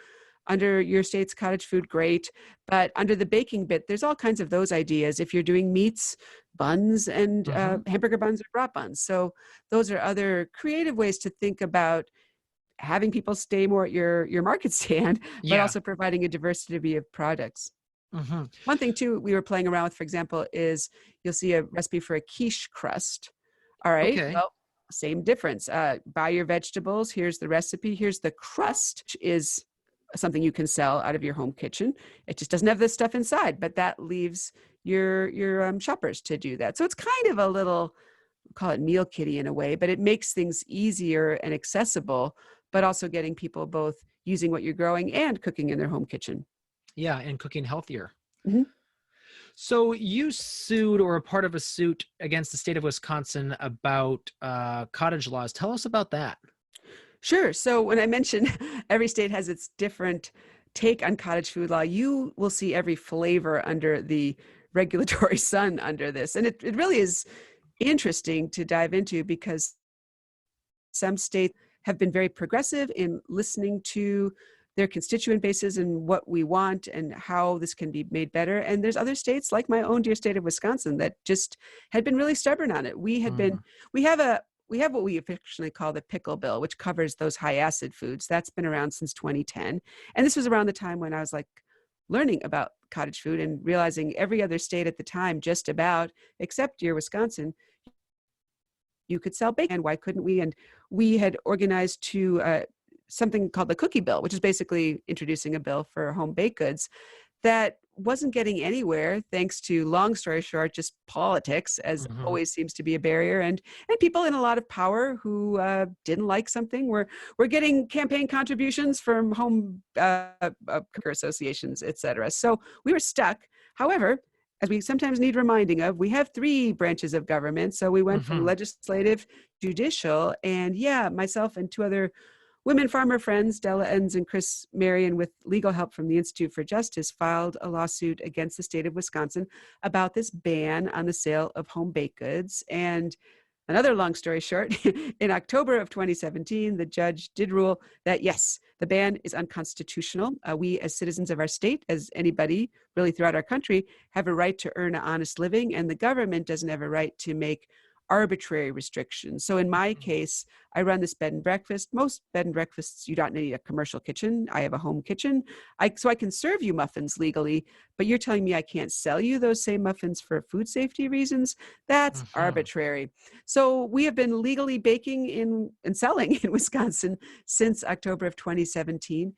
under your state's cottage food, great. But under the baking bit, there's all kinds of those ideas. If you're doing meats, buns, and Mm-hmm. hamburger buns or brat buns. So those are other creative ways to think about having people stay more at your market stand, but Yeah. also providing a diversity of products. Mm-hmm. One thing too we were playing around with, for example, is you'll see a recipe for a quiche crust. All right, Okay. well, same difference. Buy your vegetables. Here's the recipe. Here's the crust, which is something you can sell out of your home kitchen. It just doesn't have this stuff inside, but that leaves your shoppers to do that. So it's kind of a little, call it meal kitty in a way, but it makes things easier and accessible, but also getting people both using what you're growing and cooking in their home kitchen. Yeah, and cooking healthier. Mhm. So you sued or are part of a suit against the state of Wisconsin about cottage laws. Tell us about that. Sure. So when I mentioned every state has its different take on cottage food law, you will see every flavor under the regulatory sun under this. And it really is interesting to dive into because some states have been very progressive in listening to their constituent bases and what we want and how this can be made better. And there's other states like my own dear state of Wisconsin that just had been really stubborn on it. Mm. We have what we affectionately call the pickle bill, which covers those high acid foods. That's been around since 2010. And this was around the time when I was like learning about cottage food and realizing every other state at the time, just about, except your Wisconsin, you could sell bacon. And why couldn't we? And we had organized to something called the cookie bill, which is basically introducing a bill for home baked goods that wasn't getting anywhere thanks to, long story short, just politics, as Hmm. always seems to be a barrier, and people in a lot of power who didn't like something were getting campaign contributions from home cooker associations, etc. So we were stuck. However, as we sometimes need reminding of, we have 3 branches of government. So we went from Hmm. legislative, judicial, and yeah, myself and 2 other women farmer friends, Della Enns and Chris Marion, with legal help from the Institute for Justice, filed a lawsuit against the state of Wisconsin about this ban on the sale of home baked goods. And another long story short, in October of 2017, the judge did rule that, yes, the ban is unconstitutional. We, as citizens of our state, as anybody really throughout our country, have a right to earn an honest living, and the government doesn't have a right to make arbitrary restrictions. So in my case, I run this bed and breakfast. Most bed and breakfasts, you don't need a commercial kitchen. I have a home kitchen. So I can serve you muffins legally, but you're telling me I can't sell you those same muffins for food safety reasons? That's Hmm. arbitrary. So we have been legally baking and selling in Wisconsin since October of 2017.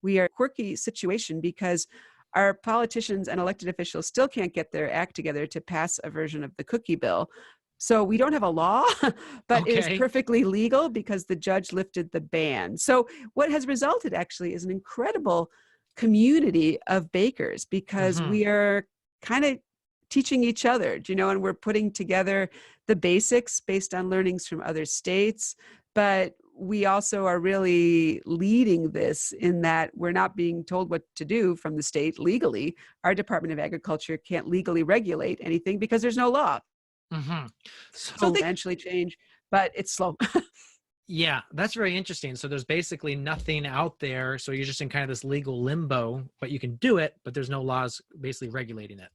We are in a quirky situation because our politicians and elected officials still can't get their act together to pass a version of the cookie bill. So we don't have a law, but it is Okay. perfectly legal because the judge lifted the ban. So what has resulted actually is an incredible community of bakers because Hmm. we are kind of teaching each other, and we're putting together the basics based on learnings from other states. But we also are really leading this in that we're not being told what to do from the state legally. Our Department of Agriculture can't legally regulate anything because there's no law. Hmm. So So things eventually change, but it's slow. yeah, that's very interesting. So there's basically nothing out there. So you're just in kind of this legal limbo, but you can do it, but there's no laws basically regulating it.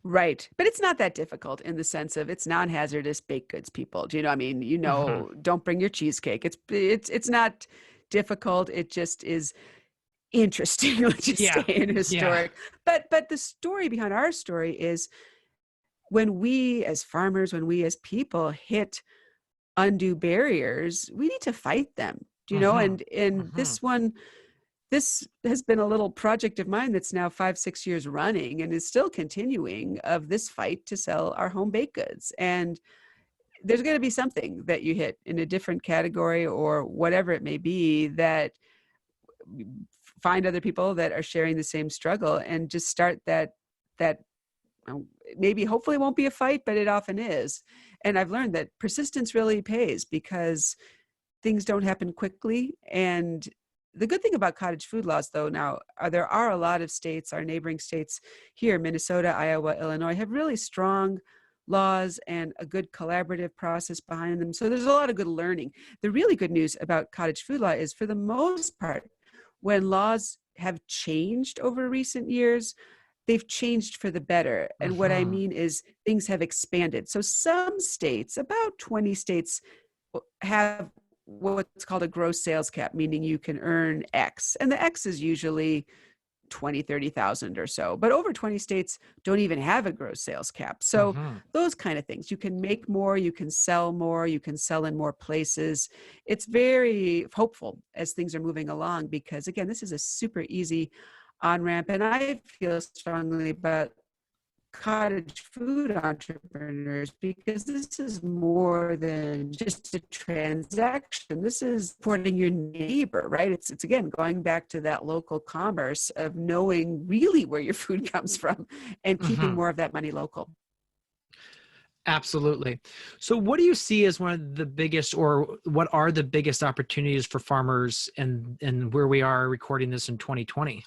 Right. But it's not that difficult in the sense of it's non-hazardous baked goods, people. Do you know? I mean, Hmm. don't bring your cheesecake. It's not difficult. It just is interesting. Let's just Yeah. stay in Yeah. historic. But the story behind our story is when we as farmers, when we as people hit undue barriers, we need to fight them. Do you know? Mm-hmm. And Mm-hmm. this has been a little project of mine that's now 5-6 years running and is still continuing, of this fight to sell our home baked goods. And there's going to be something that you hit in a different category or whatever it may be, that find other people that are sharing the same struggle and just start that maybe hopefully won't be a fight, but it often is. And I've learned that persistence really pays, because things don't happen quickly. And the good thing about cottage food laws, though, now there are a lot of states, our neighboring states here, Minnesota, Iowa, Illinois, have really strong laws and a good collaborative process behind them. So there's a lot of good learning. The really good news about cottage food law is, for the most part, when laws have changed over recent years, they've changed for the better. And what I Mm-hmm. mean is things have expanded. So some states, about 20 states, have what's called a gross sales cap, meaning you can earn X. And the X is usually 20, 30,000 or so. But over 20 states don't even have a gross sales cap. So Mm-hmm. those kind of things, you can make more, you can sell more, you can sell in more places. It's very hopeful as things are moving along, because again, this is a super easy on-ramp. And I feel strongly about cottage food entrepreneurs, because this is more than just a transaction. This is supporting your neighbor, right? It's again going back to that local commerce of knowing really where your food comes from and keeping Mm-hmm. more of that money local. Absolutely. So what do you see as one of the biggest, or what are the biggest opportunities for farmers, and where we are recording this in 2020?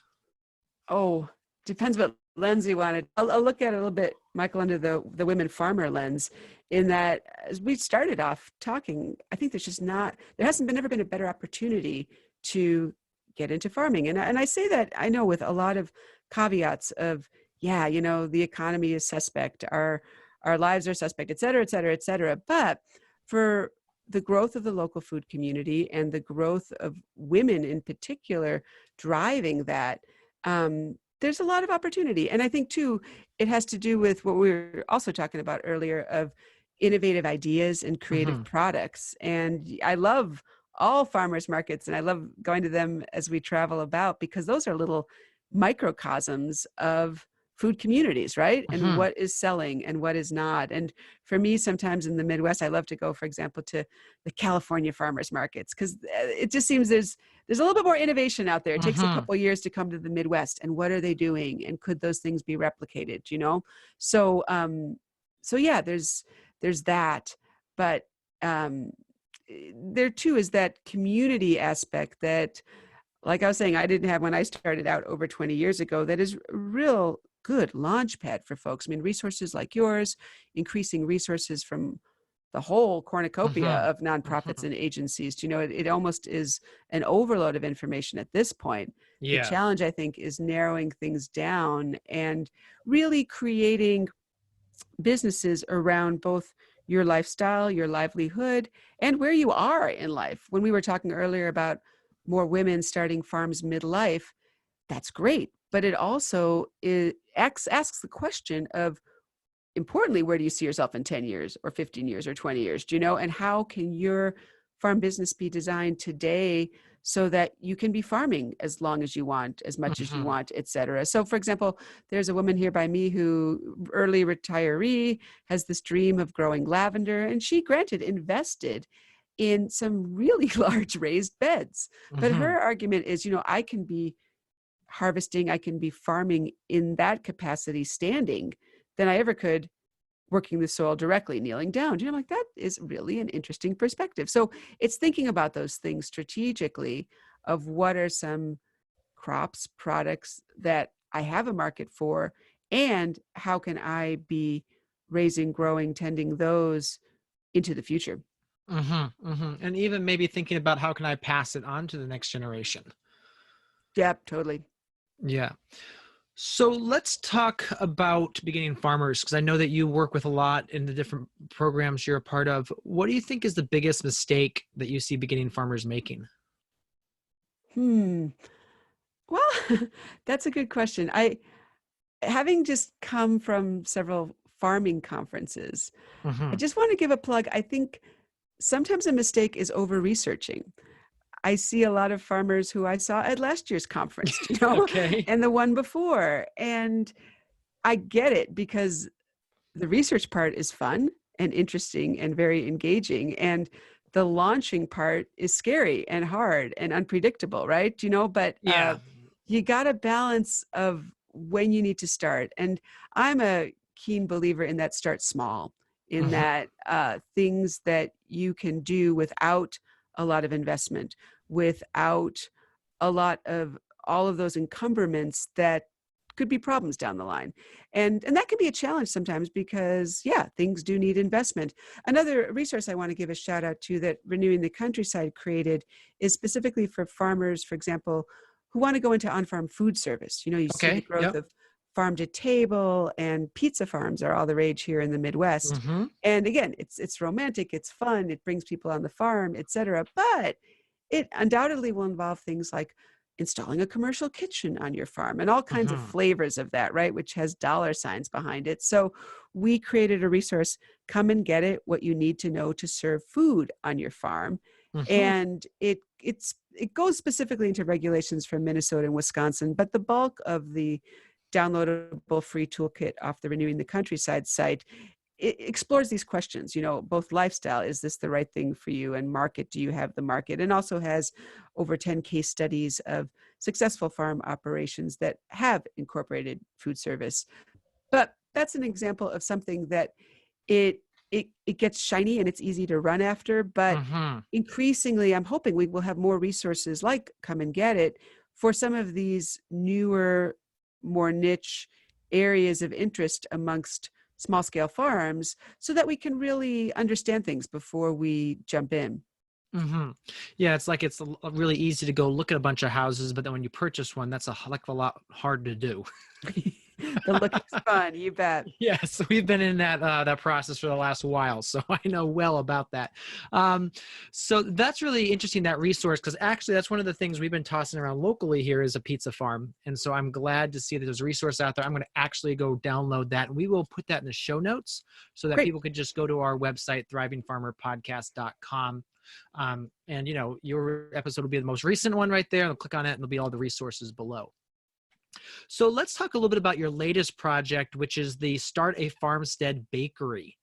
Oh, depends what lens you wanted. I'll look at it a little bit, Michael, under the women farmer lens, in that as we started off talking, I think there hasn't ever been a better opportunity to get into farming. And I say that, I know, with a lot of caveats of, yeah, the economy is suspect, our lives are suspect, et cetera, et cetera, et cetera. But for the growth of the local food community and the growth of women in particular driving that, there's a lot of opportunity. And I think too, it has to do with what we were also talking about earlier, of innovative ideas and creative Mm-hmm. products. And I love all farmers markets, and I love going to them as we travel about, because those are little microcosms of food communities, right? And Mm-hmm. what is selling and what is not. And for me, sometimes in the Midwest, I love to go, for example, to the California farmers markets, because it just seems there's a little bit more innovation out there. It takes a Mm-hmm. couple of years to come to the Midwest, and what are they doing? And could those things be replicated, So, so yeah, there's that. But there too is that community aspect that, like I was saying, I didn't have when I started out over 20 years ago, that is a real good launch pad for folks. I mean, resources like yours, increasing resources from the whole cornucopia Mm-hmm. of nonprofits Mm-hmm. and agencies. It almost is an overload of information at this point. The Yeah. challenge, I think, is narrowing things down and really creating businesses around both your lifestyle, your livelihood, and where you are in life. When we were talking earlier about more women starting farms midlife, that's great. But it also asks the question of, importantly, where do you see yourself in 10 years or 15 years or 20 years? And how can your farm business be designed today so that you can be farming as long as you want, as much as you Mm-hmm. want, et cetera? So, for example, there's a woman here by me who, early retiree, has this dream of growing lavender, and she, granted, invested in some really large raised beds. But Mm-hmm. her argument is, I can be harvesting, I can be farming in that capacity standing than I ever could working the soil directly, kneeling down. I'm like, that is really an interesting perspective. So it's thinking about those things strategically, of what are some crops, products that I have a market for, and how can I be raising, growing, tending those into the future. Mm-hmm. Mm-hmm. And even maybe thinking about how can I pass it on to the next generation? Yep, totally. Yeah. So let's talk about beginning farmers, because I know that you work with a lot in the different programs you're a part of. What do you think is the biggest mistake that you see beginning farmers making? Hmm. Well, that's a good question. Having just come from several farming conferences, I Hmm. just want to give a plug. I think sometimes a mistake is over researching. I see a lot of farmers who I saw at last year's conference, Okay. and the one before. And I get it because the research part is fun and interesting and very engaging. And the launching part is scary and hard and unpredictable, right? But Yeah. you got a balance of when you need to start. And I'm a keen believer in that start small, in Hmm. that things that you can do without a lot of investment, without a lot of all of those encumberments that could be problems down the line. And that can be a challenge sometimes because, yeah, things do need investment. Another resource I want to give a shout out to that Renewing the Countryside created is specifically for farmers, for example, who want to go into on-farm food service. You see the Okay. growth Yep. of farm to table, and pizza farms are all the rage here in the Midwest. Hmm. And again, it's romantic, it's fun, it brings people on the farm, etc. But it undoubtedly will involve things like installing a commercial kitchen on your farm and all kinds of Hmm. flavors of that, right? Which has dollar signs behind it. So we created a resource, Come and Get It, what you need to know to serve food on your farm. Hmm. And it goes specifically into regulations from Minnesota and Wisconsin, but the bulk of the downloadable free toolkit off the Renewing the Countryside site, it explores these questions, both lifestyle, is this the right thing for you? And market, do you have the market? And also has over 10 case studies of successful farm operations that have incorporated food service. But that's an example of something that it it gets shiny and it's easy to run after. But Hmm. increasingly, I'm hoping we will have more resources like Come and Get It for some of these newer, more niche areas of interest amongst small scale farms so that we can really understand things before we jump in. Hmm. Yeah, it's like really easy to go look at a bunch of houses, but then when you purchase one, that's a heck of a lot hard to do. The looking's fun, you bet. Yes, we've been in that process for the last while, so I know well about that. Um, so that's really interesting, that resource, because actually that's one of the things we've been tossing around locally here is a pizza farm, and so I'm glad to see that there's a resource out there. I'm going to actually go download that, and we will put that in the show notes so that Great. people can just go to our website, thrivingfarmerpodcast.com. And your episode will be the most recent one right there. They'll click on it, and there'll be all the resources below. So let's talk a little bit about your latest project, which is the Start a Farmstead Bakery.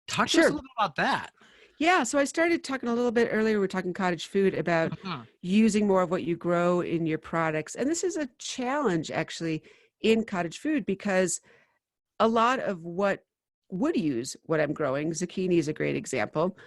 Talk to us a Sure. little bit about that. Yeah, so I started talking a little bit earlier. We are talking cottage food about Mhm. using more of what you grow in your products. And this is a challenge actually in cottage food because a lot of what would use what I'm growing, zucchini is a great example,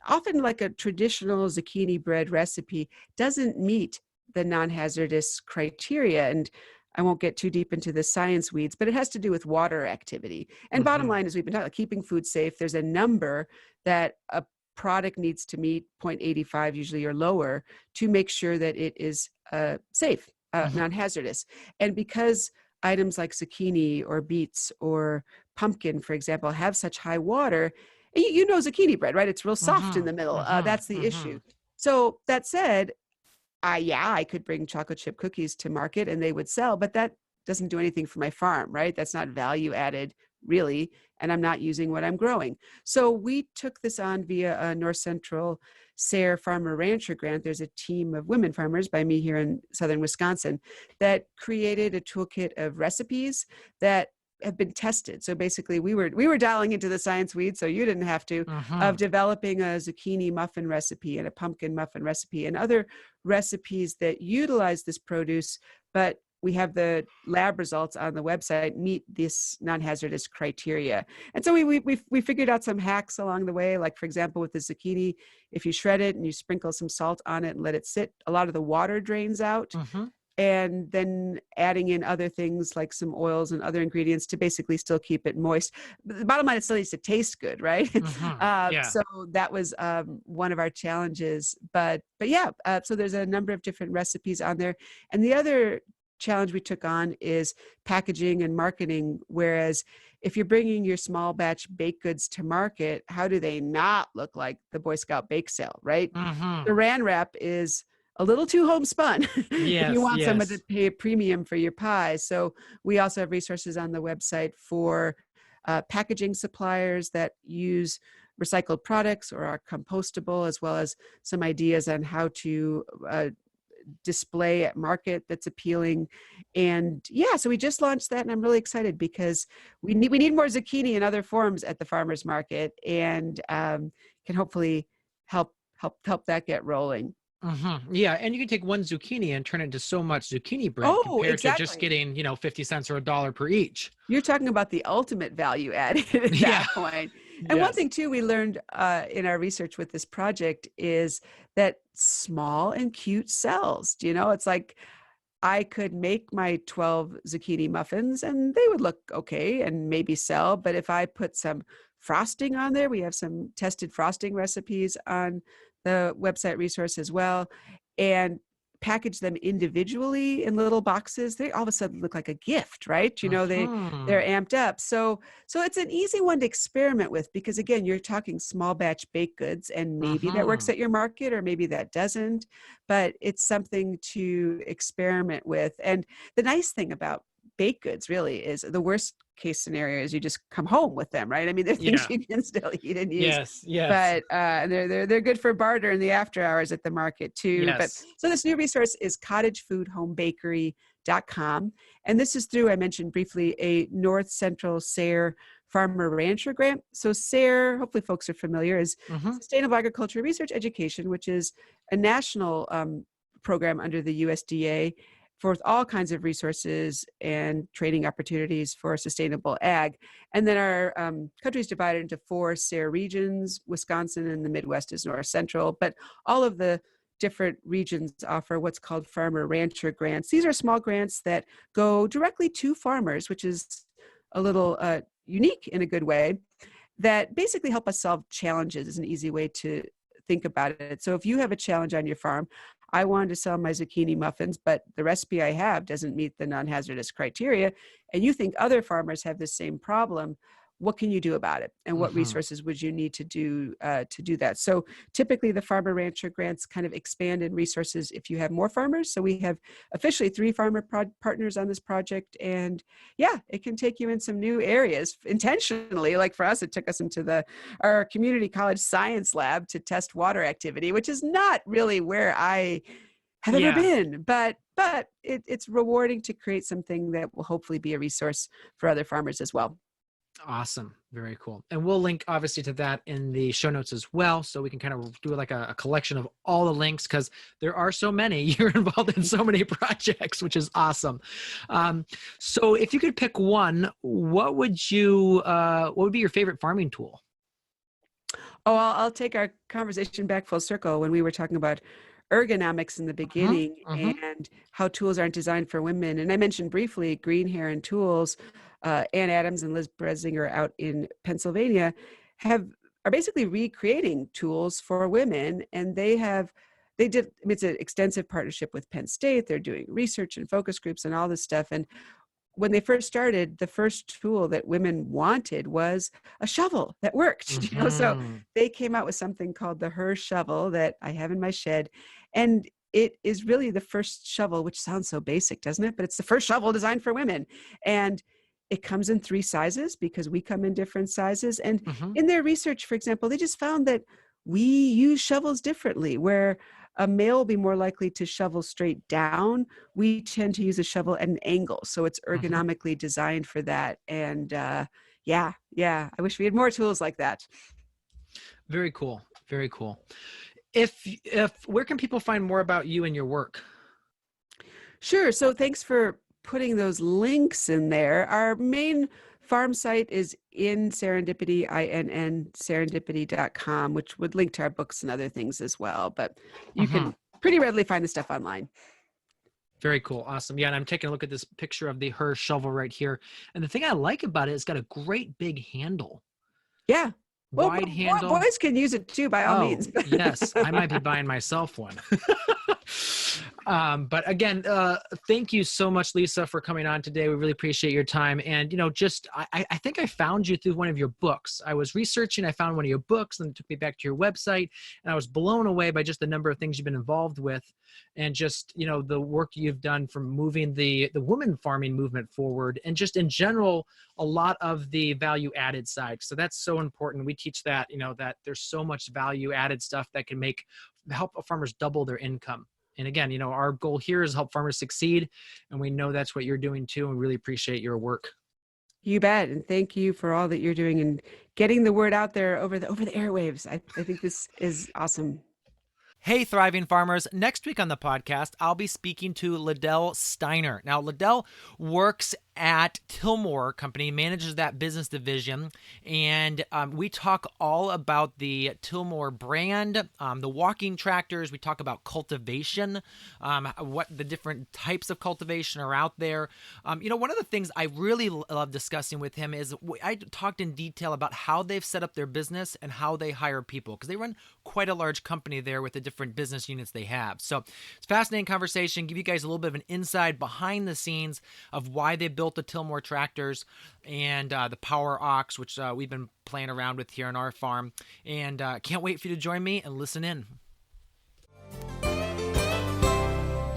often like a traditional zucchini bread recipe doesn't meet the non-hazardous criteria. And I won't get too deep into the science weeds, but it has to do with water activity. And bottom Mhm. line is we've been talking about keeping food safe. There's a number that a product needs to meet, 0.85 usually or lower, to make sure that it is safe, Mhm. non-hazardous. And because items like zucchini or beets or pumpkin, for example, have such high water, zucchini bread, right? It's real soft in Mhm. the middle. Mhm. That's the issue. Mhm. So that said, I could bring chocolate chip cookies to market and they would sell, but that doesn't do anything for my farm, right? That's not value added really, and I'm not using what I'm growing. So we took this on via a North Central SARE Farmer Rancher grant. There's a team of women farmers by me here in southern Wisconsin that created a toolkit of recipes that have been tested. So basically we were dialing into the science weed, so you didn't have to, of Mhm. developing a zucchini muffin recipe and a pumpkin muffin recipe and other recipes that utilize this produce, but we have the lab results on the website meet this non-hazardous criteria. And so we figured out some hacks along the way. Like for example, with the zucchini, if you shred it and you sprinkle some salt on it and let it sit, a lot of the water drains out. Mhm. And then adding in other things like some oils and other ingredients to basically still keep it moist. But the bottom line, it still needs to taste good, right? Mhm. Yeah. So that was one of our challenges. But yeah, so there's a number of different recipes on there. And the other challenge we took on is packaging and marketing. Whereas if you're bringing your small batch baked goods to market, how do they not look like the Boy Scout bake sale, right? Mhm. Saran wrap is a little too homespun if you Yes, want someone to yes. pay a premium for your pie. So we also have resources on the website for packaging suppliers that use recycled products or are compostable, as well as some ideas on how to display at market that's appealing. And yeah, so we just launched that, and I'm really excited because we need more zucchini in other forms at the farmers market, and can hopefully help that get rolling. Yeah, and you can take one zucchini and turn it into so much zucchini bread Oh, compared to just exactly. getting, 50 cents or a dollar per each. You're talking about the ultimate value added at Yeah. that point. And one Yes. thing too we learned in our research with this project is that small and cute sells. It's like I could make my 12 zucchini muffins and they would look okay and maybe sell. But if I put some frosting on there, we have some tested frosting recipes on the website resource as well, and package them individually in little boxes, they all of a sudden look like a gift, right? They're Hmm. amped up. So it's an easy one to experiment with, because again, you're talking small batch baked goods, and maybe that works Hmm. at your market or maybe that doesn't, but it's something to experiment with. And the nice thing about baked goods really is the worst case scenario is you just come home with them, right? I mean, they're things Yeah. you can still eat and use, Yes. Yes. but they're good for barter in the after hours at the market too. But Yes. so this new resource is cottage-food-home-bakery.com, and this is through, I mentioned briefly, a North Central SARE Farmer Rancher grant. So SARE, hopefully folks are familiar, is Hmm. Sustainable Agriculture Research Education, which is a national program under the USDA for all kinds of resources and training opportunities for sustainable ag. And then our country is divided into 4 SARE regions. Wisconsin and the Midwest is North Central, but all of the different regions offer what's called farmer rancher grants. These are small grants that go directly to farmers, which is a little unique in a good way, that basically help us solve challenges, is an easy way to think about it. So if you have a challenge on your farm, I wanted to sell my zucchini muffins, but the recipe I have doesn't meet the non-hazardous criteria, and you think other farmers have the same problem, what can you do about it? And what Hmm. resources would you need to do that? So typically the farmer rancher grants kind of expand in resources if you have more farmers. So we have officially 3 farmer partners on this project. And yeah, it can take you in some new areas intentionally. Like for us, it took us into our community college science lab to test water activity, which is not really where I have ever Yeah. been, but it's rewarding to create something that will hopefully be a resource for other farmers as well. Awesome. Very cool. And we'll link obviously to that in the show notes as well. So we can kind of do like a collection of all the links, because there are so many. You're involved in so many projects, which is awesome. So if you could pick one, what would be your favorite farming tool? Oh, I'll take our conversation back full circle when we were talking about ergonomics in the Hmm. beginning Hmm. and how tools aren't designed for women. And I mentioned briefly Green Hair and Tools. Ann Adams and Liz Bresinger out in Pennsylvania are basically recreating tools for women, and it's an extensive partnership with Penn State. They're doing research and focus groups and all this stuff. And when they first started, the first tool that women wanted was a shovel that worked. So Hmm. they came out with something called the Her shovel that I have in my shed. And it is really the first shovel, which sounds so basic, doesn't it? But it's the first shovel designed for women. And it comes in 3 sizes because we come in different sizes. And Hmm. in their research, for example, they just found that we use shovels differently, where a male will be more likely to shovel straight down. We tend to use a shovel at an angle. So it's Hmm. ergonomically designed for that. And yeah, I wish we had more tools like that. Very cool. Very cool. If where can people find more about you and your work? Sure. So thanks for putting those links in there. Our main farm site is in Serendipity, INN, serendipity.com, which would link to our books and other things as well. But you Hmm. can pretty readily find the stuff online. Very cool. Awesome. Yeah. And I'm taking a look at this picture of the Her shovel right here. And the thing I like about it, it's got a great big handle, Yeah. Well, wide handle. boys can use it too, by all Oh, means. yes. I might be buying myself one. But again, thank you so much, Lisa, for coming on today. We really appreciate your time. And, I think I found you through one of your books. I was researching, I found one of your books, and it took me back to your website. And I was blown away by just the number of things you've been involved with, and just, the work you've done from moving the women farming movement forward, and just in general, a lot of the value added side. So that's so important. We teach that, that there's so much value added stuff that can help farmers double their income. And again, our goal here is help farmers succeed. And we know that's what you're doing too. And we really appreciate your work. You bet. And thank you for all that you're doing and getting the word out there over the airwaves. I think this is awesome. Hey, thriving farmers. Next week on the podcast, I'll be speaking to Liddell Steiner. Now, Liddell works at Tillmore Company, manages that business division, and we talk all about the Tillmore brand, the walking tractors. We talk about cultivation, what the different types of cultivation are out there. One of the things I really love discussing with him is I talked in detail about how they've set up their business and how they hire people, because they run quite a large company there with the different business units they have. So it's a fascinating conversation, give you guys a little bit of an inside behind the scenes of why they built the Tillmore tractors and the Power Ox, which we've been playing around with here on our farm. And can't wait for you to join me and listen in.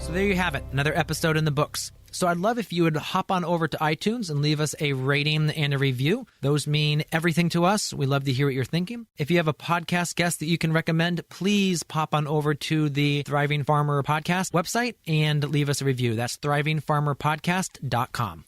So there you have it, another episode in the books. So I'd love if you would hop on over to iTunes and leave us a rating and a review. Those mean everything to us. We love to hear what you're thinking. If you have a podcast guest that you can recommend, please pop on over to the Thriving Farmer Podcast website and leave us a review. That's thrivingfarmerpodcast.com.